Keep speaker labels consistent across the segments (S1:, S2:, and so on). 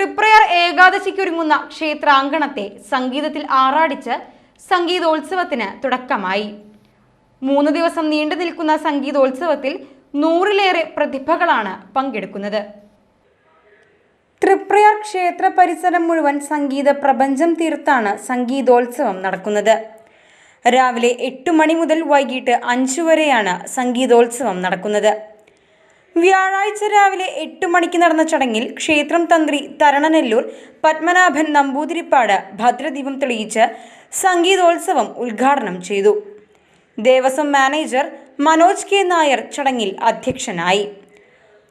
S1: തൃപ്രയാർ ഏകാദശിക്കൊരുങ്ങുന്ന ക്ഷേത്രാങ്കണത്തെ സംഗീതത്തിൽ ആറാടിച്ച് സംഗീതോത്സവത്തിന് തുടക്കമായി. 3 ദിവസം നീണ്ടു നിൽക്കുന്ന സംഗീതോത്സവത്തിൽ 100-ലേറെ പ്രതിഭകളാണ് പങ്കെടുക്കുന്നത്. തൃപ്രയാർ ക്ഷേത്ര പരിസരം മുഴുവൻ സംഗീത പ്രപഞ്ചം തീർത്താണ് സംഗീതോത്സവം നടക്കുന്നത്. രാവിലെ 8 മണി മുതൽ വൈകിട്ട് 5 വരെയാണ് സംഗീതോത്സവം നടക്കുന്നത്. വ്യാഴാഴ്ച രാവിലെ 8 മണിക്ക് നടന്ന ചടങ്ങിൽ ക്ഷേത്രം തന്ത്രി തരണനെല്ലൂർ പത്മനാഭൻ നമ്പൂതിരിപ്പാട് ഭദ്രദീപം തെളിയിച്ച് സംഗീതോത്സവം ഉദ്ഘാടനം ചെയ്തു. ദേവസ്വം മാനേജർ മനോജ് കെ നായർ ചടങ്ങിൽ അധ്യക്ഷനായി.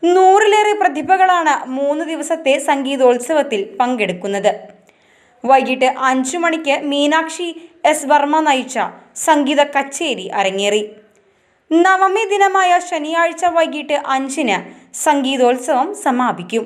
S1: 100-ലേറെ പ്രതിഭകളാണ് 3 ദിവസത്തെ സംഗീതോത്സവത്തിൽ പങ്കെടുക്കുന്നത്. വൈകിട്ട് 5 മണിക്ക് മീനാക്ഷി എസ് വർമ്മ നയിച്ച സംഗീത കച്ചേരി അരങ്ങേറി. നവമി ദിനമായ ശനിയാഴ്ച വൈകിട്ട് 5-ന് സംഗീതോത്സവം സമാപിക്കും.